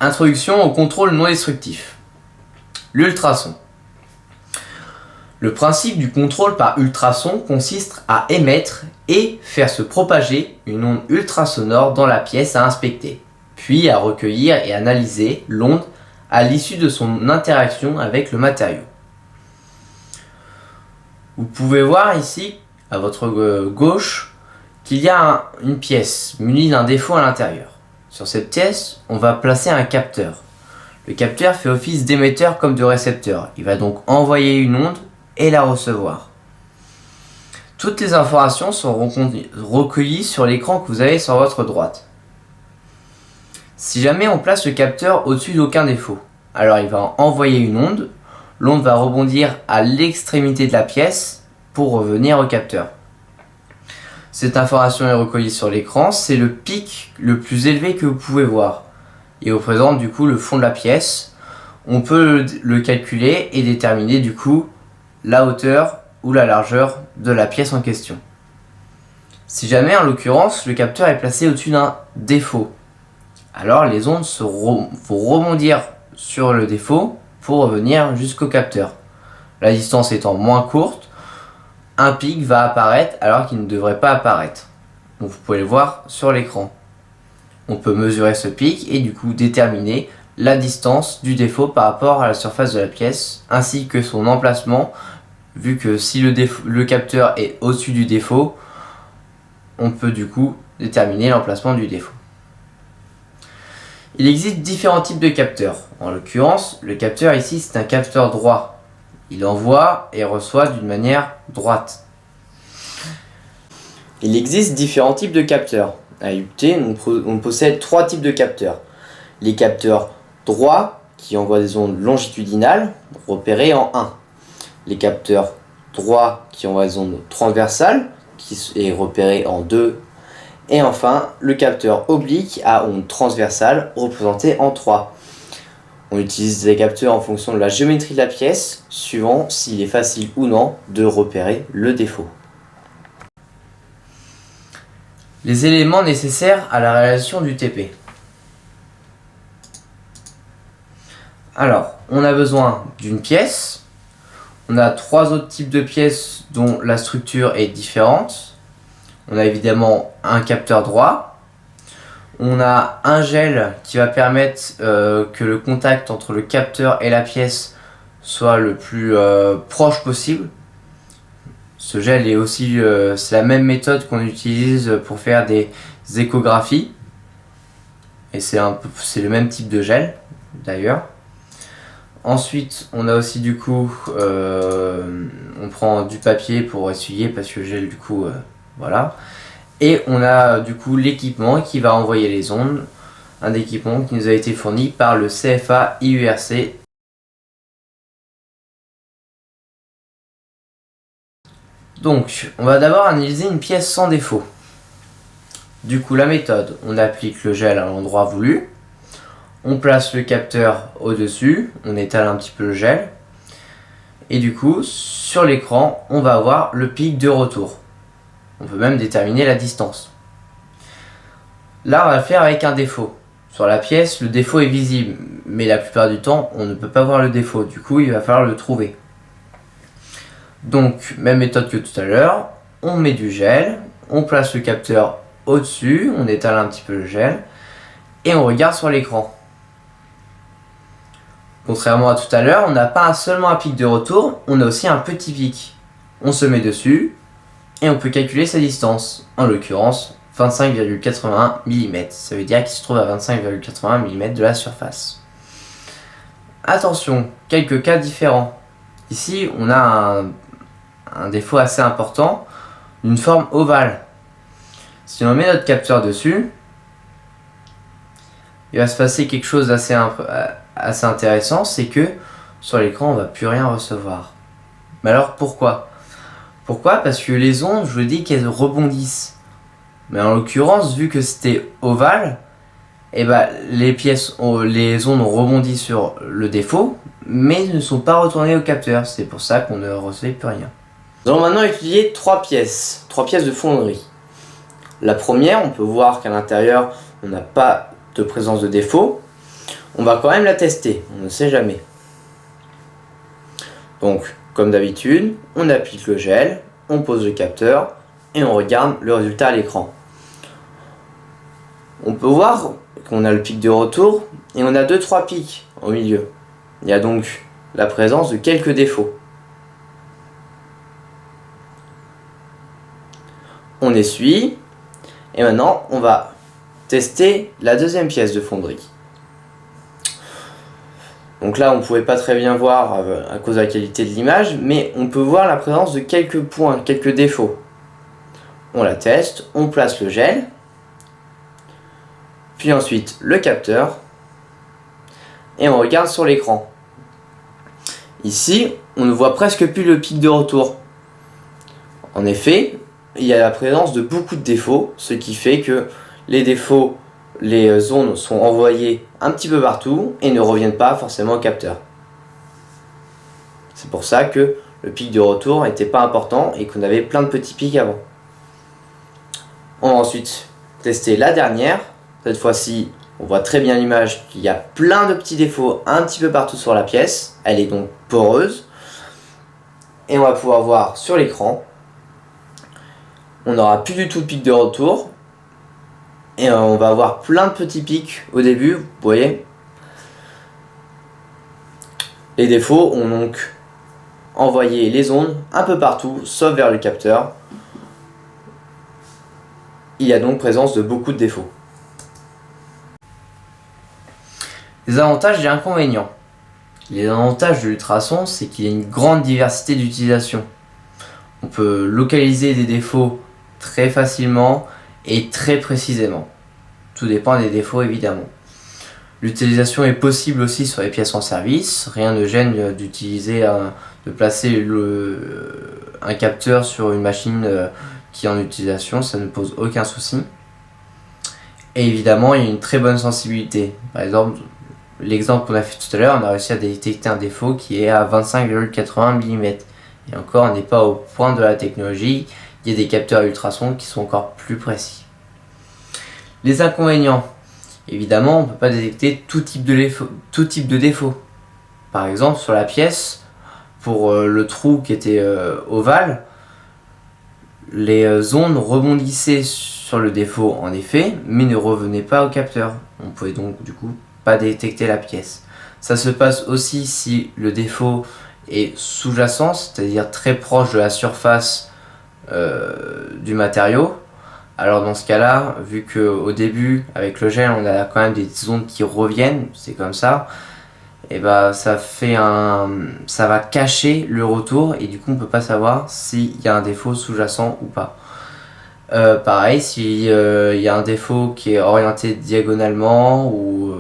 Introduction au contrôle non destructif. L'ultrason. Le principe du contrôle par ultrason consiste à émettre et faire se propager une onde ultrasonore dans la pièce à inspecter, puis à recueillir et analyser l'onde à l'issue de son interaction avec le matériau. Vous pouvez voir ici, à votre gauche, qu'il y a une pièce munie d'un défaut à l'intérieur. Sur cette pièce, on va placer un capteur. Le capteur fait office d'émetteur comme de récepteur. Il va donc envoyer une onde et la recevoir. Toutes les informations sont recueillies sur l'écran que vous avez sur votre droite. Si jamais on place le capteur au-dessus d'aucun défaut, alors il va envoyer une onde. L'onde va rebondir à l'extrémité de la pièce pour revenir au capteur. Cette information est recueillie sur l'écran, c'est le pic le plus élevé que vous pouvez voir. Il représente du coup le fond de la pièce. On peut le calculer et déterminer du coup la hauteur ou la largeur de la pièce en question. Si jamais en l'occurrence le capteur est placé au-dessus d'un défaut, alors les ondes vont rebondir sur le défaut pour revenir jusqu'au capteur. La distance étant moins courte, un pic va apparaître alors qu'il ne devrait pas apparaître. Donc vous pouvez le voir sur l'écran. On peut mesurer ce pic et du coup déterminer la distance du défaut par rapport à la surface de la pièce ainsi que son emplacement, vu que si le capteur est au-dessus du défaut, on peut du coup déterminer l'emplacement du défaut. Il existe différents types de capteurs. En l'occurrence, le capteur ici c'est un capteur droit. Il envoie et reçoit d'une manière droite. Il existe différents types de capteurs. À UT, on possède trois types de capteurs. Les capteurs droits qui envoient des ondes longitudinales repérées en 1. Les capteurs droits qui envoient des ondes transversales qui est repéré en 2. Et enfin, le capteur oblique à ondes transversales représenté en 3. On utilise des capteurs en fonction de la géométrie de la pièce, suivant s'il est facile ou non de repérer le défaut. Les éléments nécessaires à la réalisation du TP. Alors, on a besoin d'une pièce. On a trois autres types de pièces dont la structure est différente. On a évidemment un capteur droit. On a un gel qui va permettre que le contact entre le capteur et la pièce soit le plus proche possible. Ce gel est aussi, c'est la même méthode qu'on utilise pour faire des échographies. Et c'est le même type de gel d'ailleurs. Ensuite, on a aussi du coup, on prend du papier pour essuyer parce que le gel du coup, voilà. Et on a du coup l'équipement qui va envoyer les ondes, un équipement qui nous a été fourni par le CFA IURC. Donc, on va d'abord analyser une pièce sans défaut. Du coup, la méthode, on applique le gel à l'endroit voulu, on place le capteur au-dessus, on étale un petit peu le gel, et du coup, sur l'écran, on va avoir le pic de retour. On peut même déterminer la distance. Là, on va le faire avec un défaut. Sur la pièce, le défaut est visible, mais la plupart du temps, on ne peut pas voir le défaut. Du coup, il va falloir le trouver. Donc, même méthode que tout à l'heure, on met du gel, on place le capteur au-dessus, on étale un petit peu le gel, et on regarde sur l'écran. Contrairement à tout à l'heure, on n'a pas seulement un pic de retour, on a aussi un petit pic. On se met dessus, et on peut calculer sa distance, en l'occurrence 25,81 mm. Ça veut dire qu'il se trouve à 25,81 mm de la surface. Attention, quelques cas différents. Ici, on a un défaut assez important, une forme ovale. Si on met notre capteur dessus, il va se passer quelque chose d'assez intéressant, c'est que sur l'écran, on ne va plus rien recevoir. Mais alors pourquoi ? Pourquoi ? Parce que les ondes, je vous dis qu'elles rebondissent. Mais en l'occurrence, vu que c'était ovale, les ondes ont rebondi sur le défaut, mais ne sont pas retournées au capteur. C'est pour ça qu'on ne recevait plus rien. Nous allons maintenant étudier trois pièces de fonderie. La première, on peut voir qu'à l'intérieur, on n'a pas de présence de défaut. On va quand même la tester, on ne sait jamais. Donc, comme d'habitude, on applique le gel, on pose le capteur et on regarde le résultat à l'écran. On peut voir qu'on a le pic de retour et on a 2-3 pics au milieu. Il y a donc la présence de quelques défauts. On essuie et maintenant on va tester la deuxième pièce de fonderie. Donc là, on ne pouvait pas très bien voir à cause de la qualité de l'image, mais on peut voir la présence de quelques points, quelques défauts. On la teste, on place le gel, puis ensuite le capteur, et on regarde sur l'écran. Ici, on ne voit presque plus le pic de retour. En effet, il y a la présence de beaucoup de défauts, ce qui fait que les défauts, les ondes sont envoyées un petit peu partout et ne reviennent pas forcément au capteur. C'est pour ça que le pic de retour n'était pas important et qu'on avait plein de petits pics avant. On va ensuite tester la dernière. Cette fois-ci, on voit très bien l'image qu'il y a plein de petits défauts un petit peu partout sur la pièce. Elle est donc poreuse. Et on va pouvoir voir sur l'écran. On n'aura plus du tout de pic de retour. Et on va avoir plein de petits pics au début, vous voyez. Les défauts ont donc envoyé les ondes un peu partout, sauf vers le capteur. Il y a donc présence de beaucoup de défauts. Les avantages et inconvénients. Les avantages de l'ultrason, c'est qu'il y a une grande diversité d'utilisation. On peut localiser des défauts très facilement et très précisément. Tout dépend des défauts évidemment. L'utilisation est possible aussi sur les pièces en service. Rien ne gêne d'utiliser, de placer un capteur sur une machine qui est en utilisation, ça ne pose aucun souci. Et évidemment, il y a une très bonne sensibilité. Par exemple, l'exemple qu'on a fait tout à l'heure, on a réussi à détecter un défaut qui est à 25,80 mm. Et encore, on n'est pas au point de la technologie. Il y a des capteurs ultrasons qui sont encore plus précis. Les inconvénients. Évidemment, on ne peut pas détecter tout type de défaut. Par exemple, sur la pièce, pour le trou qui était ovale, les ondes rebondissaient sur le défaut en effet, mais ne revenaient pas au capteur. On pouvait donc du coup pas détecter la pièce. Ça se passe aussi si le défaut est sous-jacent, c'est-à-dire très proche de la surface du matériau. Alors dans ce cas-là, vu qu'au début, avec le gel, on a quand même des ondes qui reviennent, c'est comme ça, et bah ça va cacher le retour et du coup on peut pas savoir s'il y a un défaut sous-jacent ou pas. Pareil, s'il y a un défaut qui est orienté diagonalement ou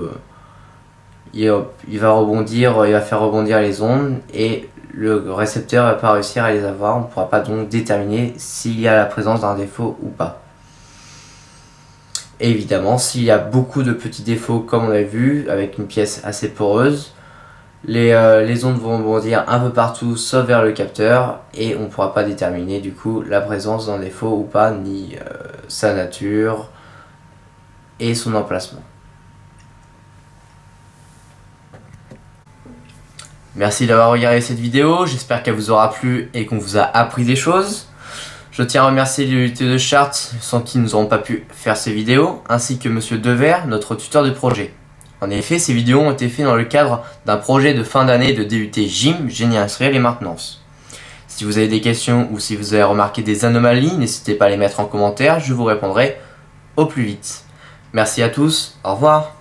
il va faire rebondir les ondes et le récepteur va pas réussir à les avoir, on ne pourra pas donc déterminer s'il y a la présence d'un défaut ou pas. Et évidemment, s'il y a beaucoup de petits défauts comme on a vu, avec une pièce assez poreuse, les ondes vont rebondir un peu partout sauf vers le capteur et on ne pourra pas déterminer du coup la présence d'un défaut ou pas, ni sa nature et son emplacement. Merci d'avoir regardé cette vidéo, j'espère qu'elle vous aura plu et qu'on vous a appris des choses. Je tiens à remercier l'unité de Chartres sans qui nous n'aurons pas pu faire ces vidéos, ainsi que Monsieur Devers, notre tuteur de projet. En effet, ces vidéos ont été faites dans le cadre d'un projet de fin d'année de DUT GIM, Génie Industriel et Maintenance. Si vous avez des questions ou si vous avez remarqué des anomalies, n'hésitez pas à les mettre en commentaire, je vous répondrai au plus vite. Merci à tous, au revoir.